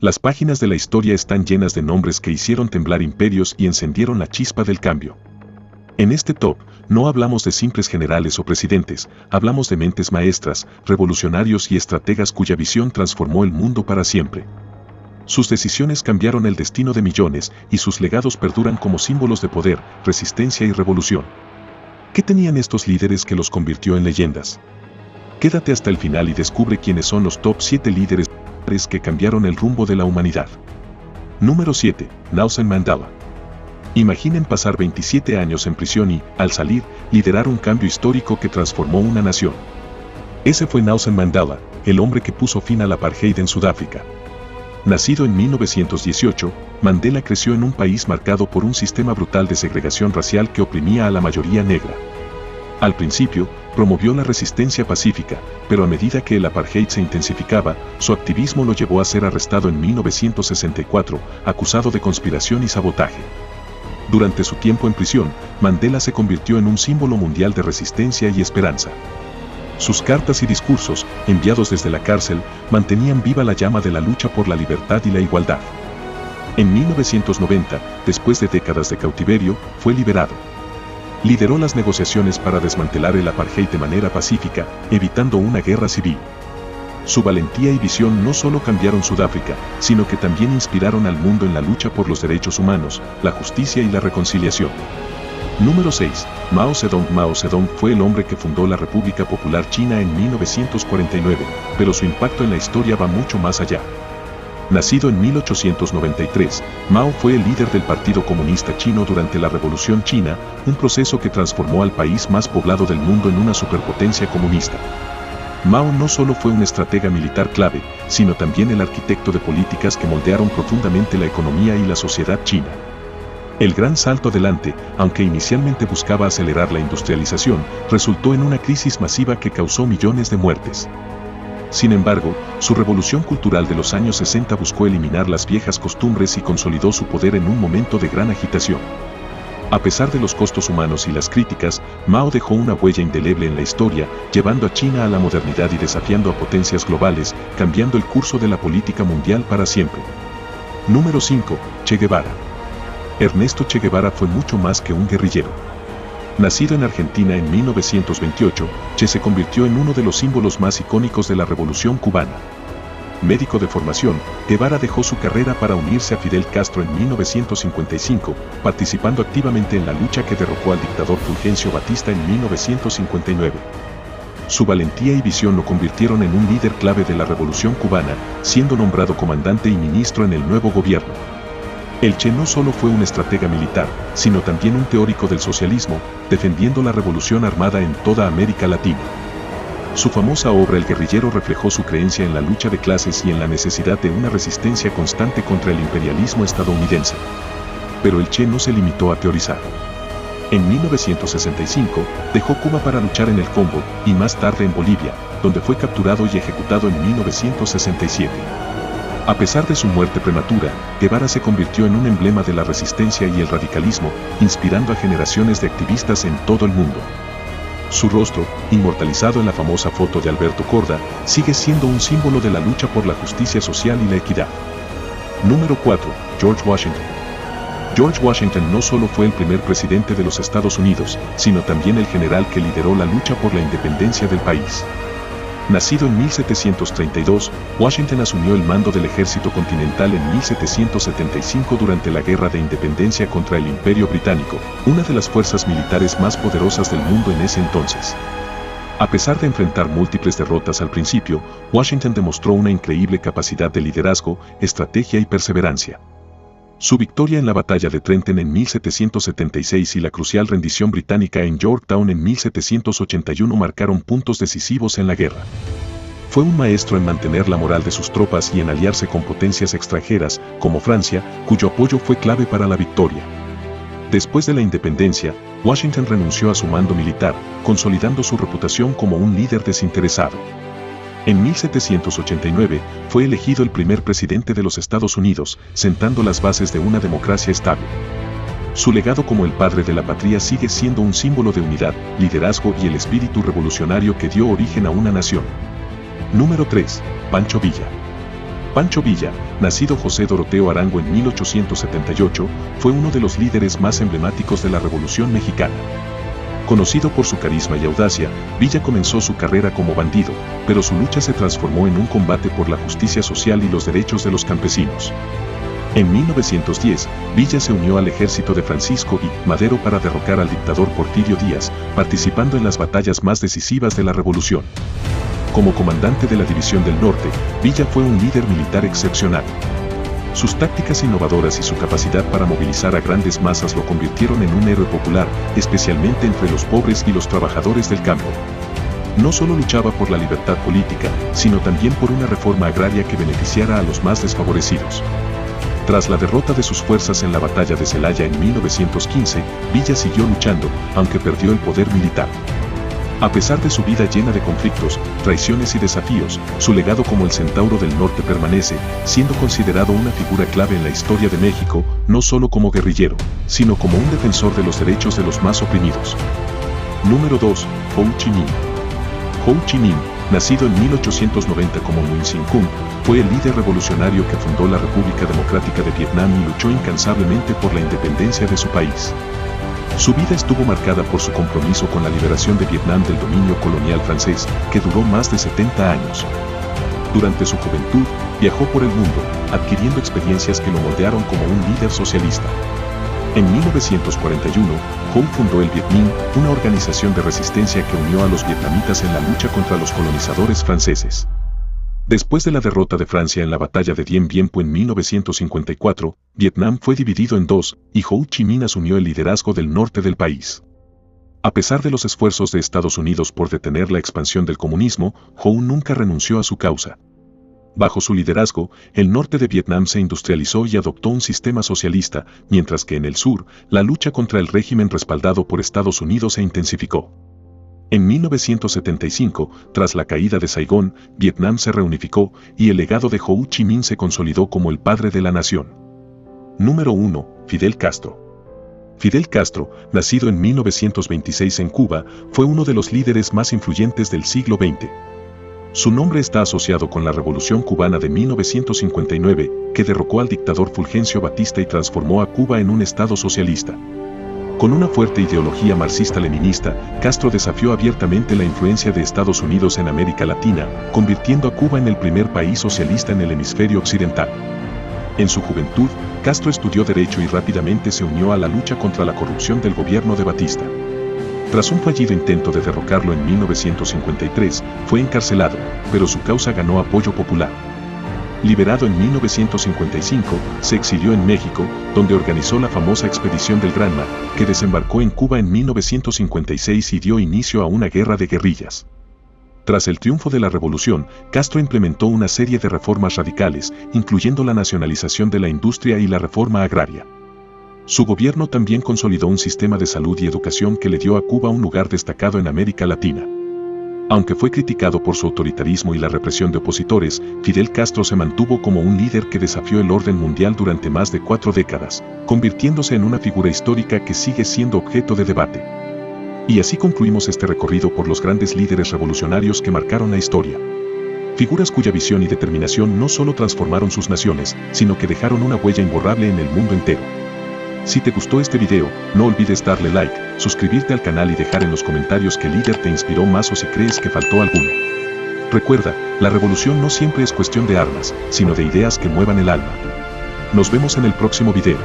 Las páginas de la historia están llenas de nombres que hicieron temblar imperios y encendieron la chispa del cambio. En este top, no hablamos de simples generales o presidentes, hablamos de mentes maestras, revolucionarios y estrategas cuya visión transformó el mundo para siempre. Sus decisiones cambiaron el destino de millones y sus legados perduran como símbolos de poder, resistencia y revolución. ¿Qué tenían estos líderes que los convirtió en leyendas? Quédate hasta el final y descubre quiénes son los top 7 líderes que cambiaron el rumbo de la humanidad. Número 7. Nelson Mandela. Imaginen pasar 27 años en prisión y, al salir, liderar un cambio histórico que transformó una nación. Ese fue Nelson Mandela, el hombre que puso fin al apartheid en Sudáfrica. Nacido en 1918, Mandela creció en un país marcado por un sistema brutal de segregación racial que oprimía a la mayoría negra. Al principio, promovió la resistencia pacífica, pero a medida que el apartheid se intensificaba, su activismo lo llevó a ser arrestado en 1964, acusado de conspiración y sabotaje. Durante su tiempo en prisión, Mandela se convirtió en un símbolo mundial de resistencia y esperanza. Sus cartas y discursos, enviados desde la cárcel, mantenían viva la llama de la lucha por la libertad y la igualdad. En 1990, después de décadas de cautiverio, fue liberado. Lideró las negociaciones para desmantelar el apartheid de manera pacífica, evitando una guerra civil. Su valentía y visión no solo cambiaron Sudáfrica, sino que también inspiraron al mundo en la lucha por los derechos humanos, la justicia y la reconciliación. Número 6. Mao Zedong. Mao Zedong fue el hombre que fundó la República Popular China en 1949, pero su impacto en la historia va mucho más allá. Nacido en 1893, Mao fue el líder del Partido Comunista Chino durante la Revolución China, un proceso que transformó al país más poblado del mundo en una superpotencia comunista. Mao no solo fue un estratega militar clave, sino también el arquitecto de políticas que moldearon profundamente la economía y la sociedad china. El gran salto adelante, aunque inicialmente buscaba acelerar la industrialización, resultó en una crisis masiva que causó millones de muertes. Sin embargo, su revolución cultural de los años 60 buscó eliminar las viejas costumbres y consolidó su poder en un momento de gran agitación. A pesar de los costos humanos y las críticas, Mao dejó una huella indeleble en la historia, llevando a China a la modernidad y desafiando a potencias globales, cambiando el curso de la política mundial para siempre. Número 5. Che Guevara. Ernesto Che Guevara fue mucho más que un guerrillero. Nacido en Argentina en 1928, Che se convirtió en uno de los símbolos más icónicos de la Revolución cubana. Médico de formación, Guevara dejó su carrera para unirse a Fidel Castro en 1955, participando activamente en la lucha que derrocó al dictador Fulgencio Batista en 1959. Su valentía y visión lo convirtieron en un líder clave de la Revolución cubana, siendo nombrado comandante y ministro en el nuevo gobierno. El Che no solo fue un estratega militar, sino también un teórico del socialismo, defendiendo la revolución armada en toda América Latina. Su famosa obra El guerrillero reflejó su creencia en la lucha de clases y en la necesidad de una resistencia constante contra el imperialismo estadounidense. Pero el Che no se limitó a teorizar. En 1965, dejó Cuba para luchar en el Congo, y más tarde en Bolivia, donde fue capturado y ejecutado en 1967. A pesar de su muerte prematura, Guevara se convirtió en un emblema de la resistencia y el radicalismo, inspirando a generaciones de activistas en todo el mundo. Su rostro, inmortalizado en la famosa foto de Alberto Korda, sigue siendo un símbolo de la lucha por la justicia social y la equidad. Número 4. George Washington. George Washington no solo fue el primer presidente de los Estados Unidos, sino también el general que lideró la lucha por la independencia del país. Nacido en 1732, Washington asumió el mando del ejército continental en 1775 durante la Guerra de Independencia contra el Imperio Británico, una de las fuerzas militares más poderosas del mundo en ese entonces. A pesar de enfrentar múltiples derrotas al principio, Washington demostró una increíble capacidad de liderazgo, estrategia y perseverancia. Su victoria en la batalla de Trenton en 1776 y la crucial rendición británica en Yorktown en 1781 marcaron puntos decisivos en la guerra. Fue un maestro en mantener la moral de sus tropas y en aliarse con potencias extranjeras, como Francia, cuyo apoyo fue clave para la victoria. Después de la independencia, Washington renunció a su mando militar, consolidando su reputación como un líder desinteresado. En 1789, fue elegido el primer presidente de los Estados Unidos, sentando las bases de una democracia estable. Su legado como el padre de la patria sigue siendo un símbolo de unidad, liderazgo y el espíritu revolucionario que dio origen a una nación. Número 3. Pancho Villa. Pancho Villa, nacido José Doroteo Arango en 1878, fue uno de los líderes más emblemáticos de la Revolución Mexicana. Conocido por su carisma y audacia, Villa comenzó su carrera como bandido, pero su lucha se transformó en un combate por la justicia social y los derechos de los campesinos. En 1910, Villa se unió al ejército de Francisco I. Madero para derrocar al dictador Porfirio Díaz, participando en las batallas más decisivas de la revolución. Como comandante de la División del Norte, Villa fue un líder militar excepcional. Sus tácticas innovadoras y su capacidad para movilizar a grandes masas lo convirtieron en un héroe popular, especialmente entre los pobres y los trabajadores del campo. No solo luchaba por la libertad política, sino también por una reforma agraria que beneficiara a los más desfavorecidos. Tras la derrota de sus fuerzas en la batalla de Celaya en 1915, Villa siguió luchando, aunque perdió el poder militar. A pesar de su vida llena de conflictos, traiciones y desafíos, su legado como el Centauro del Norte permanece, siendo considerado una figura clave en la historia de México, no solo como guerrillero, sino como un defensor de los derechos de los más oprimidos. Número 2. Ho Chi Minh. Ho Chi Minh, nacido en 1890 como Nguyen Sinh Cung, fue el líder revolucionario que fundó la República Democrática de Vietnam y luchó incansablemente por la independencia de su país. Su vida estuvo marcada por su compromiso con la liberación de Vietnam del dominio colonial francés, que duró más de 70 años. Durante su juventud, viajó por el mundo, adquiriendo experiencias que lo moldearon como un líder socialista. En 1941, Ho fundó el Viet Minh, una organización de resistencia que unió a los vietnamitas en la lucha contra los colonizadores franceses. Después de la derrota de Francia en la batalla de Dien Bien Phu en 1954, Vietnam fue dividido en dos, y Ho Chi Minh asumió el liderazgo del norte del país. A pesar de los esfuerzos de Estados Unidos por detener la expansión del comunismo, Ho nunca renunció a su causa. Bajo su liderazgo, el norte de Vietnam se industrializó y adoptó un sistema socialista, mientras que en el sur, la lucha contra el régimen respaldado por Estados Unidos se intensificó. En 1975, tras la caída de Saigón, Vietnam se reunificó y el legado de Ho Chi Minh se consolidó como el padre de la nación. Número 1. Fidel Castro. Fidel Castro, nacido en 1926 en Cuba, fue uno de los líderes más influyentes del siglo XX. Su nombre está asociado con la Revolución Cubana de 1959, que derrocó al dictador Fulgencio Batista y transformó a Cuba en un estado socialista. Con una fuerte ideología marxista-leninista, Castro desafió abiertamente la influencia de Estados Unidos en América Latina, convirtiendo a Cuba en el primer país socialista en el hemisferio occidental. En su juventud, Castro estudió Derecho y rápidamente se unió a la lucha contra la corrupción del gobierno de Batista. Tras un fallido intento de derrocarlo en 1953, fue encarcelado, pero su causa ganó apoyo popular. Liberado en 1955, se exilió en México, donde organizó la famosa Expedición del Granma, que desembarcó en Cuba en 1956 y dio inicio a una guerra de guerrillas. Tras el triunfo de la revolución, Castro implementó una serie de reformas radicales, incluyendo la nacionalización de la industria y la reforma agraria. Su gobierno también consolidó un sistema de salud y educación que le dio a Cuba un lugar destacado en América Latina. Aunque fue criticado por su autoritarismo y la represión de opositores, Fidel Castro se mantuvo como un líder que desafió el orden mundial durante más de 4 décadas, convirtiéndose en una figura histórica que sigue siendo objeto de debate. Y así concluimos este recorrido por los grandes líderes revolucionarios que marcaron la historia. Figuras cuya visión y determinación no solo transformaron sus naciones, sino que dejaron una huella imborrable en el mundo entero. Si te gustó este video, no olvides darle like, suscribirte al canal y dejar en los comentarios qué líder te inspiró más o si crees que faltó alguno. Recuerda, la revolución no siempre es cuestión de armas, sino de ideas que muevan el alma. Nos vemos en el próximo video.